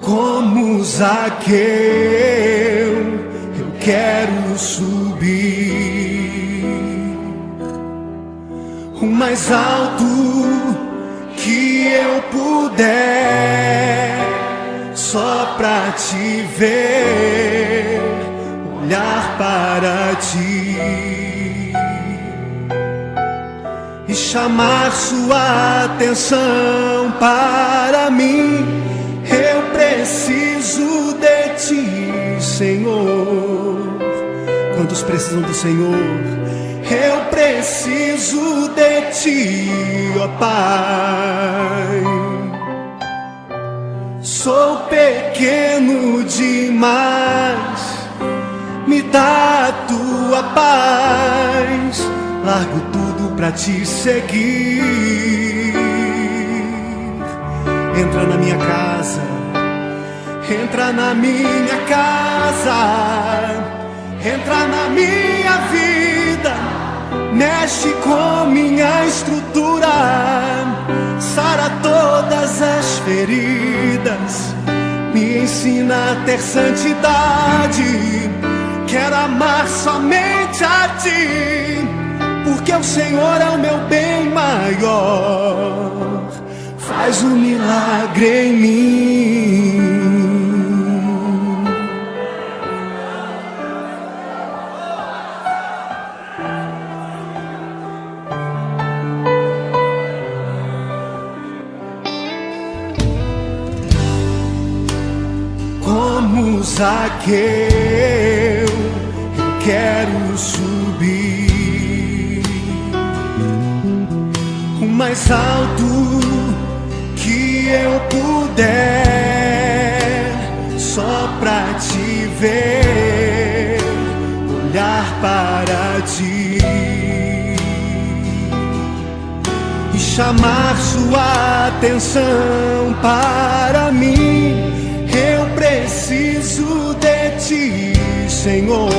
Como Zaqueu, eu quero subir o mais alto que eu puder, só pra te ver, olhar para ti e chamar sua atenção para mim. Eu preciso de ti, Senhor. Quantos precisam do Senhor? Eu preciso de ti, ó Pai. Sou pequeno demais, me dá a tua paz. Largo tudo pra te seguir. Entra na minha casa, entra na minha casa, entra na minha vida, mexe com minha estrutura, sara todas as feridas, me ensina a ter santidade. Quero amar somente a ti, porque o Senhor é o meu bem maior. Faz um milagre em mim. Como Zaqueu, eu quero subir o mais alto que eu puder, só pra te ver, olhar para ti e chamar sua atenção para mim. Eu preciso de ti, Senhor.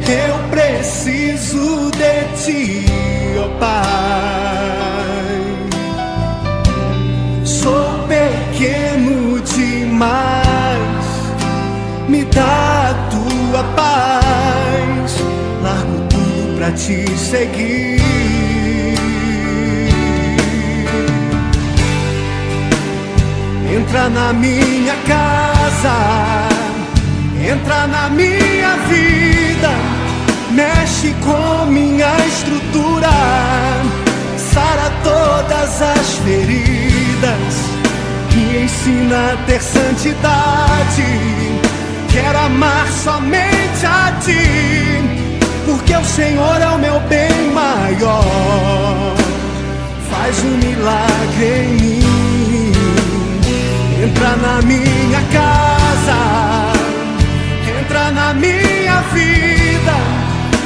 Eu preciso de ti, ó Pai. Sou pequeno demais, me dá a tua paz. Largo tudo pra te seguir. Entra na minha casa, entra na minha vida, mexe com minha estrutura, sara todas as feridas, me ensina a ter santidade. Quero amar somente a ti, porque o Senhor é o meu bem maior. Faz um milagre em mim. Entra na minha casa, entra na minha vida,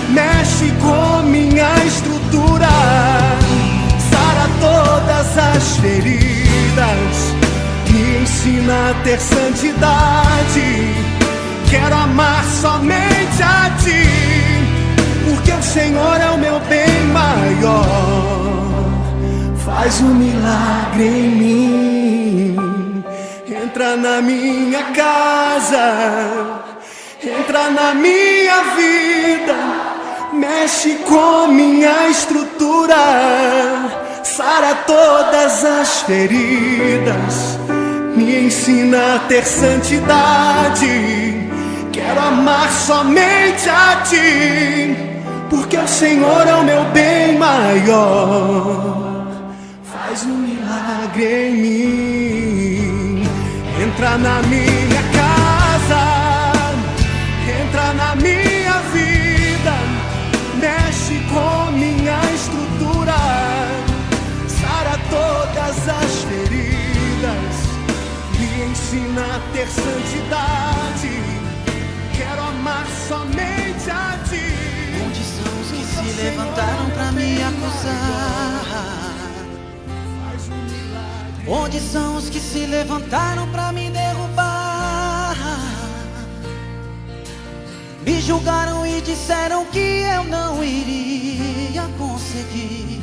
mexe com minha estrutura, sara todas as feridas, me ensina a ter santidade. Quero amar somente a ti, porque o Senhor é o meu bem maior. Faz um milagre em mim. Entra na minha casa, entra na minha vida, mexe com minha estrutura, sara todas as feridas, me ensina a ter santidade. Quero amar somente a ti, porque o Senhor é o meu bem maior. Faz um milagre em mim. Entra na minha casa, entra na minha vida, mexe com minha estrutura, sara todas as feridas, me ensina a ter santidade. Quero amar somente a ti. Onde são os que se levantaram pra me acusar? Onde são os que se levantaram pra me derrubar? Me julgaram e disseram que eu não iria conseguir.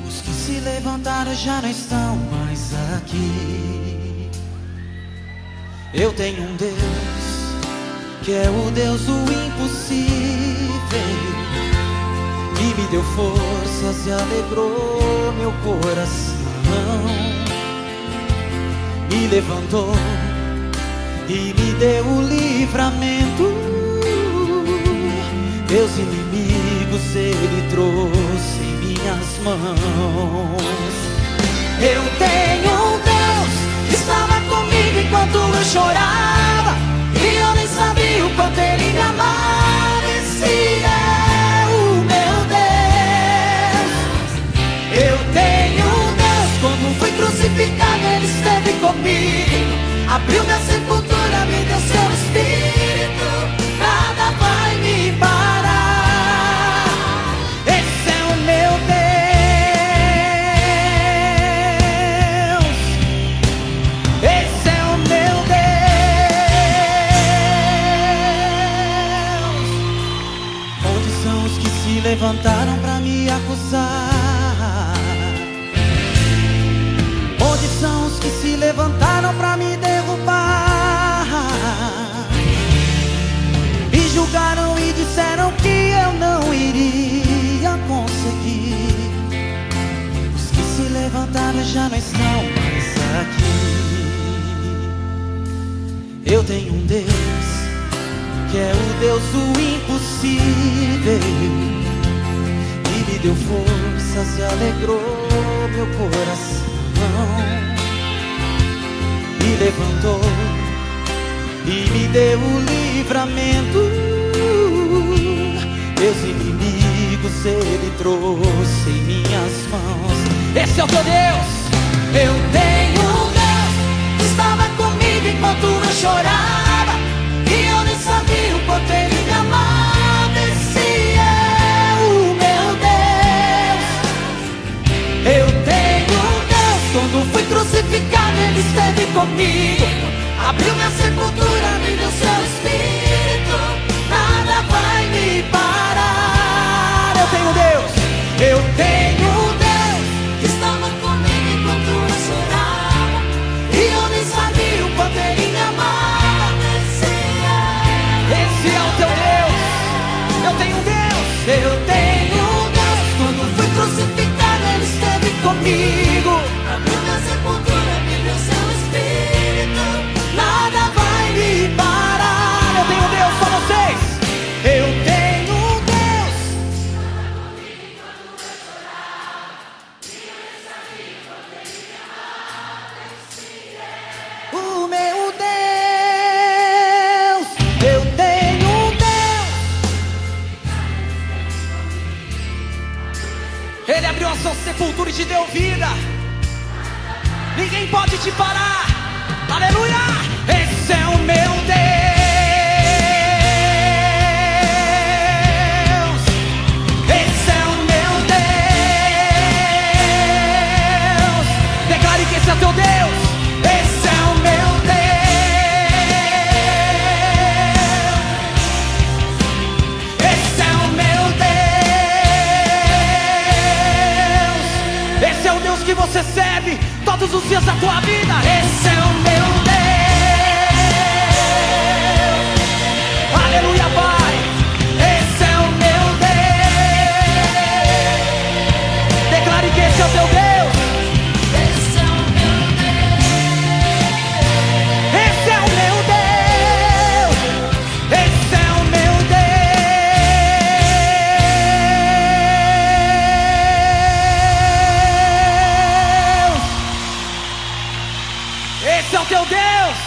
Os que se se levantaram já não estão mais aqui. Eu tenho um Deus que é o Deus do impossível, que me deu forças e alegrou meu coração, me levantou e me deu o livramento. Meus inimigos Ele trouxe em minhas mãos. Eu tenho um Deus que estava comigo enquanto eu chorava, e eu nem sabia o quanto Ele me amava. Esse é o meu Deus. Eu tenho um Deus, quando fui crucificado Ele esteve comigo, abriu minha sepultura, me deu seu Espírito, nada vai me parar. Esse é o meu Deus, esse é o meu Deus. Onde são os que se levantaram pra me acusar? Onde são os que se levantaram pra me derrubar? Me julgaram e disseram que eu não iria conseguir. Os que se levantaram já não estão mais aqui. Eu tenho um Deus que é o Deus do impossível, que me deu forças e alegrou meu coração, me levantou e me deu o livramento. Meus inimigos Ele trouxe em minhas mãos. Esse é o teu Deus. Eu tenho um Deus que estava comigo enquanto eu chorava, e eu nem sabia o quanto Ele me amava. Esse é o meu Deus. Eu tenho um Deus, quando fui crucificado Ele esteve comigo, abriu minha sepultura, me deu seu Espírito, nada vai me parar. Eu tenho Deus, eu tenho um Deus que estava comigo enquanto eu chorava, e eu nem sabia o quanto Ele me amava. Esse é o teu Deus. Eu tenho um Deus, eu tenho um Deus, quando fui crucificado Ele esteve comigo, abriu minha sepultura, me deu seu Espírito, nada vai me parar. Eu tenho um Deus pra vocês. Eu tenho um Deus. O meu Deus. Eu tenho um Deus. Ele abriu a sua sepultura e te deu vida. Ninguém pode te parar. Aleluia! Esse é o meu Deus. Esse é o meu Deus. Declare que esse é o teu Deus. Esse é o meu Deus. Esse é o meu Deus. Esse é o Deus que você serve todos os dias da tua vida. Esse é o meu Deus. Aleluia, Pai. Esse é o meu Deus. Declare que esse é o teu Deus. Esse é o meu Deus. Esse é o meu Deus. Esse é o meu Deus. Esse é o teu Deus.